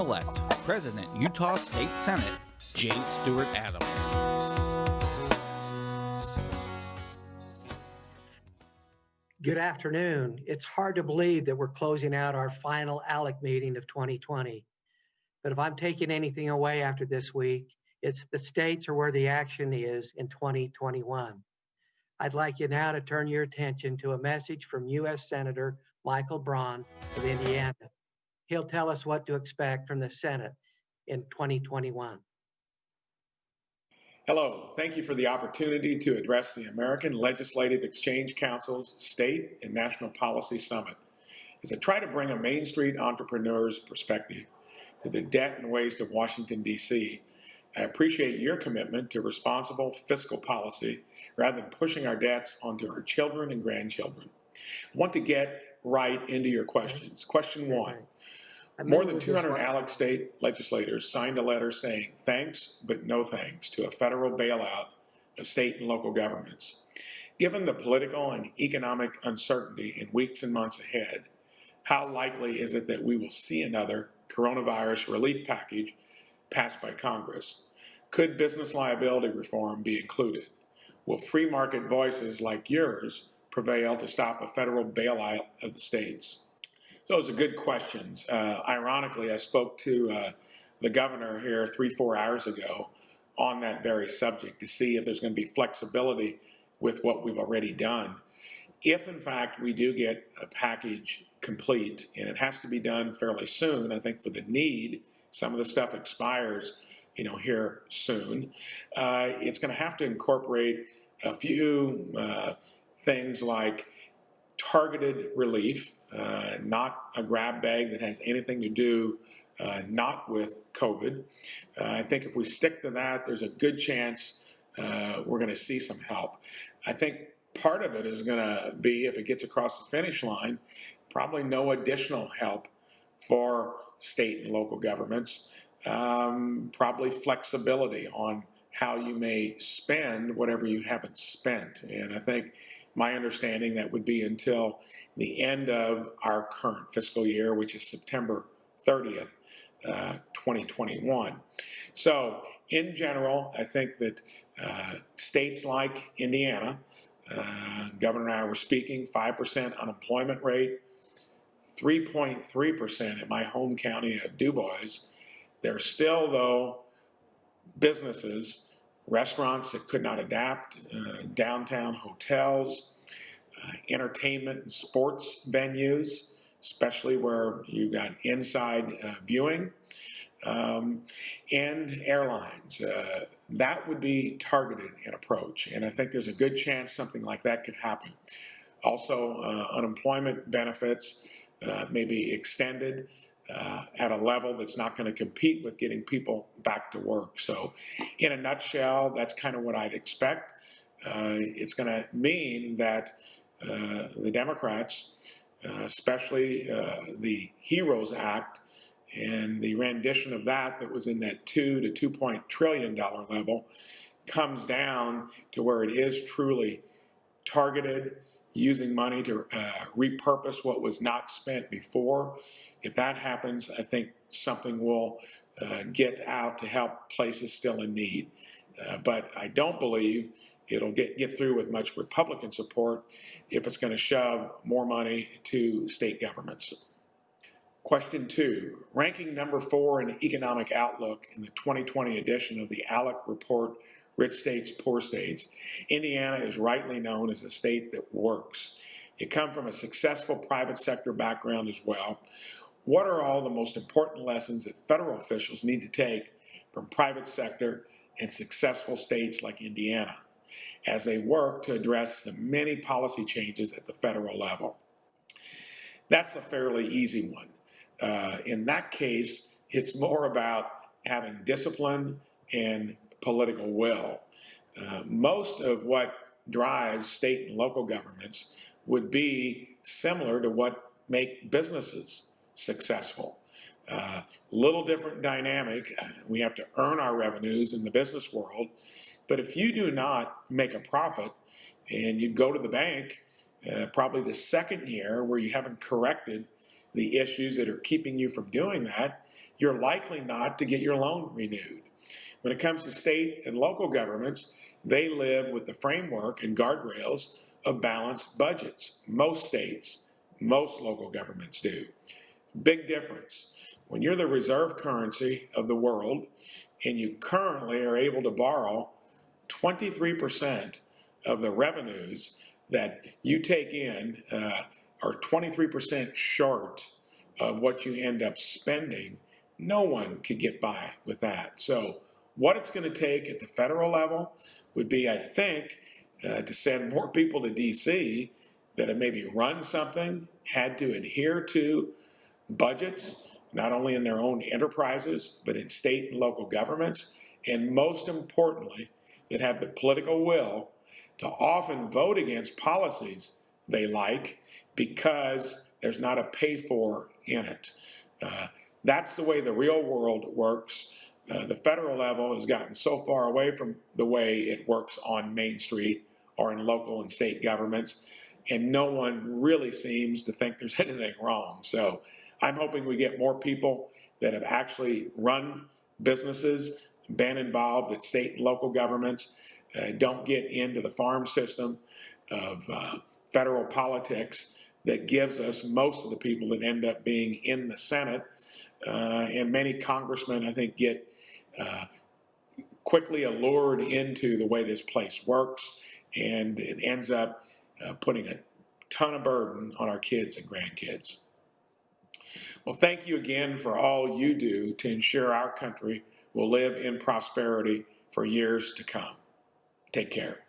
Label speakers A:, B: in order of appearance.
A: Elect President, Utah State Senate, J. Stewart Adams.
B: Good afternoon. It's hard to believe that we're closing out our final ALEC meeting of 2020. But if I'm taking anything away after this week, it's the states are where the action is in 2021. I'd like you now to turn your attention to a message from U.S. Senator Michael Braun of Indiana. He'll tell us what to expect from the Senate in 2021.
C: Hello, thank you for the opportunity to address the American Legislative Exchange Council's State and National Policy Summit as I try to bring a Main Street entrepreneur's perspective to the debt and waste of Washington, D.C. I appreciate your commitment to responsible fiscal policy rather than pushing our debts onto our children and grandchildren. I want to get right into your questions. Question one. More than 200 ALEC state legislators signed a letter saying thanks, but no thanks to a federal bailout of state and local governments. Given the political and economic uncertainty in weeks and months ahead, how likely is it that we will see another coronavirus relief package passed by Congress? Could business liability reform be included? Will free market voices like yours prevail to stop a federal bailout of the states? Those are good questions. Ironically, I spoke to the governor here 3-4 hours ago on that very subject to see if there's going to be flexibility with what we've already done. If, in fact, we do get a package complete, and it has to be done fairly soon, I think for the need, some of the stuff expires, here soon. It's going to have to incorporate a few things like targeted relief, not a grab bag that has anything to do not with COVID. I think if we stick to that, there's a good chance we're going to see some help. I think part of it is going to be, if it gets across the finish line, probably no additional help for state and local governments, probably flexibility on how you may spend whatever you haven't spent. And I think my understanding that would be until the end of our current fiscal year, which is September 30th, 2021. So in general, I think that states like Indiana, Governor and I were speaking, 5% unemployment rate, 3.3% in my home county of DuBois. There's still, though, businesses, restaurants that could not adapt, downtown hotels, entertainment and sports venues, especially where you got inside viewing, and airlines. That would be targeted in approach, and I think there's a good chance something like that could happen. Also, unemployment benefits may be extended at a level that's not going to compete with getting people back to work. So in a nutshell, that's kind of what I'd expect. It's going to mean that the Democrats, especially the HEROES Act and the rendition of that was in that $2 to $2 trillion level, comes down to where it is truly targeted, using money to repurpose what was not spent before. If that happens, I think something will get out to help places still in need. But I don't believe it'll get through with much Republican support if it's going to shove more money to state governments. Question 2, ranking number 4 in economic outlook in the 2020 edition of the ALEC report, Rich States, Poor States, Indiana is rightly known as a state that works. You come from a successful private sector background as well. What are all the most important lessons that federal officials need to take from private sector and successful states like Indiana as they work to address the many policy changes at the federal level? That's a fairly easy one. In that case, it's more about having discipline and political will. Most of what drives state and local governments would be similar to what make businesses successful. Little different dynamic. We have to earn our revenues in the business world. But if you do not make a profit and you go to the bank probably the second year where you haven't corrected the issues that are keeping you from doing that, you're likely not to get your loan renewed. When it comes to state and local governments, they live with the framework and guardrails of balanced budgets. Most states, most local governments do. Big difference. When you're the reserve currency of the world and you currently are able to borrow 23% of the revenues that you take in are 23% short of what you end up spending, no one could get by with that. So what it's going to take at the federal level would be, I think, to send more people to D.C. that have maybe run something, had to adhere to budgets, not only in their own enterprises, but in state and local governments, and most importantly, that have the political will to often vote against policies they like because there's not a pay for in it. That's the way the real world works. The federal level has gotten so far away from the way it works on Main Street or in local and state governments, and no one really seems to think there's anything wrong. So I'm hoping we get more people that have actually run businesses, been involved at state and local governments, don't get into the farm system of federal politics that gives us most of the people that end up being in the Senate. And many congressmen, I think, get quickly allured into the way this place works, and it ends up putting a ton of burden on our kids and grandkids. Well, thank you again for all you do to ensure our country will live in prosperity for years to come. Take care.